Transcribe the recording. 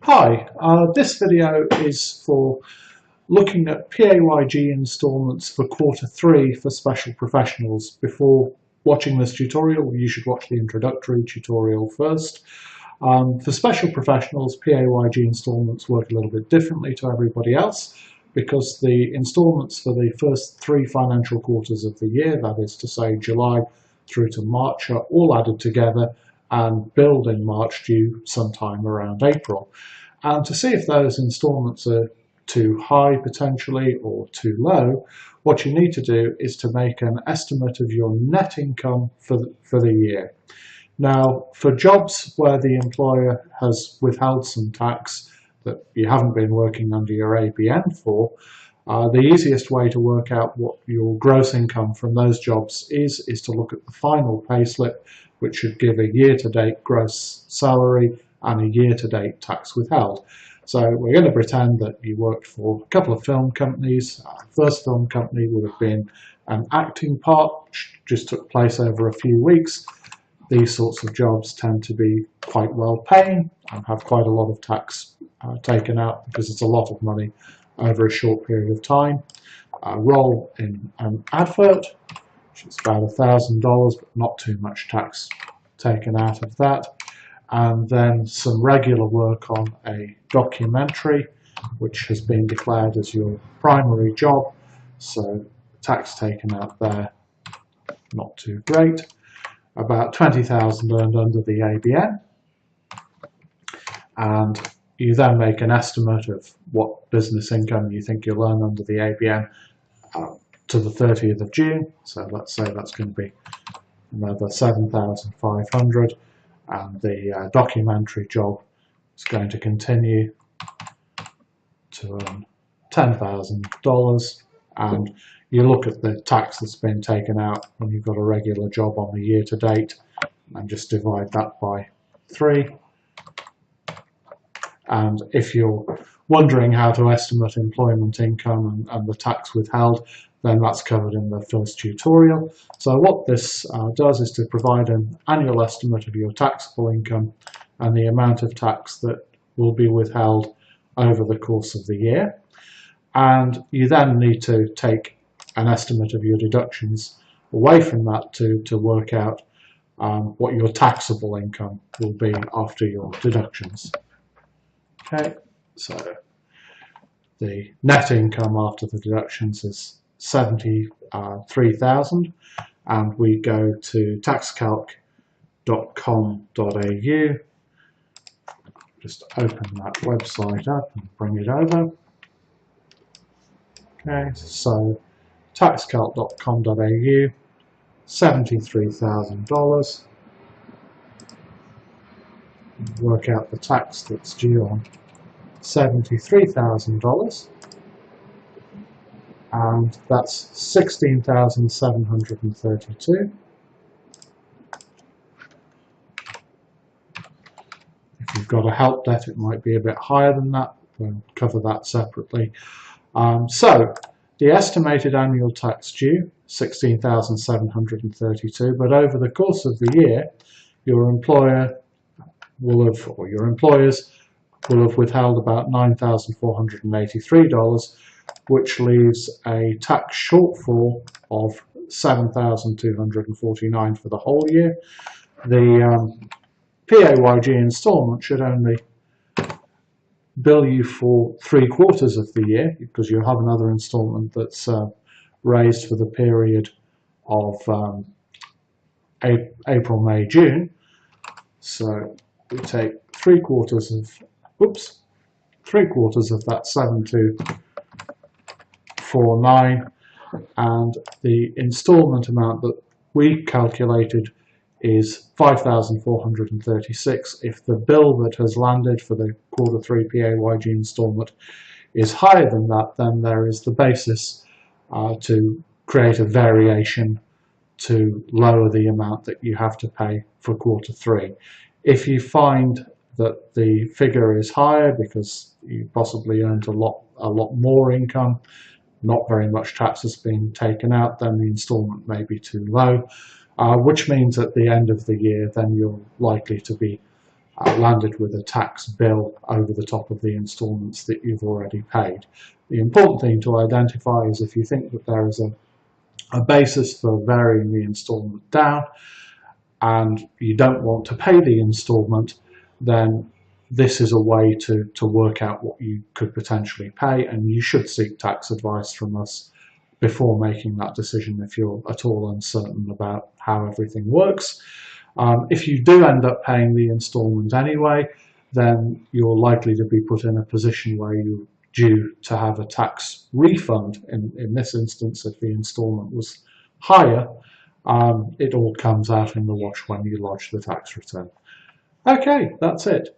Hi, this video is for looking at PAYG instalments for Q3 for special professionals. Before watching this tutorial, you should watch the introductory tutorial first. For special professionals, PAYG instalments work a little bit differently to everybody else because the instalments for the first 3 financial quarters of the year, that is to say July through to March, are all added together and billed in March, due sometime around April. And to see if those instalments are too high potentially or too low, what you need to do is to make an estimate of your net income for the year. Now, for jobs where the employer has withheld some tax that you haven't been working under your ABN for, the easiest way to work out what your gross income from those jobs is to look at the final payslip, which should give a year-to-date gross salary and a year-to-date tax withheld. So we're going to pretend that you worked for a couple of film companies. First film company would have been an acting part, which just took place over a few weeks. These sorts of jobs tend to be quite well paying and have quite a lot of tax taken out because it's a lot of money over a short period of time. Role in an advert, which is about $1,000, but not too much tax taken out of that. And then some regular work on a documentary, which has been declared as your primary job, so tax taken out there, not too great. About $20,000 earned under the ABN, and you then make an estimate of what business income you think you'll earn under the ABN to the 30th of June. So let's say that's going to be another $7,500. And the documentary job is going to continue to earn $10,000, and you look at the tax that's been taken out when you've got a regular job on the year to date and just divide that by 3. And if you're wondering how to estimate employment income and the tax withheld, then that's covered in the first tutorial. So what this does is to provide an annual estimate of your taxable income and the amount of tax that will be withheld over the course of the year. And you then need to take an estimate of your deductions away from that to work out what your taxable income will be after your deductions. Okay, so the net income after the deductions is 73,000, and we go to taxcalc.com.au. Just open that website up and bring it over. Okay, so taxcalc.com.au, $73,000. Work out the tax that's due on $73,000, and that's $16,732. If you've got a help debt, it might be a bit higher than that. We'll cover that separately. So the estimated annual tax due, $16,732, but over the course of the year, your employer will have, or your employers will have withheld about $9,483, which leaves a tax shortfall of $7,249 for the whole year. The PAYG instalment should only bill you for 3 quarters of the year, because you'll have another instalment that's raised for the period of April, May, June. So we take 3 quarters of that 7,249, and the instalment amount that we calculated is $5,436. If the bill that has landed for the Q3 PAYG instalment is higher than that, then there is the basis to create a variation to lower the amount that you have to pay for Q3. If you find that the figure is higher because you possibly earned a lot more income, not very much tax has been taken out, then the instalment may be too low, which means at the end of the year then you're likely to be landed with a tax bill over the top of the instalments that you've already paid. The important thing to identify is if you think that there is a basis for varying the instalment down and you don't want to pay the instalment, then this is a way to work out what you could potentially pay, and you should seek tax advice from us before making that decision if you're at all uncertain about how everything works. If you do end up paying the instalment anyway, then you're likely to be put in a position where you're due to have a tax refund. In this instance, if the instalment was higher, it all comes out in the wash when you lodge the tax return. Okay, that's it.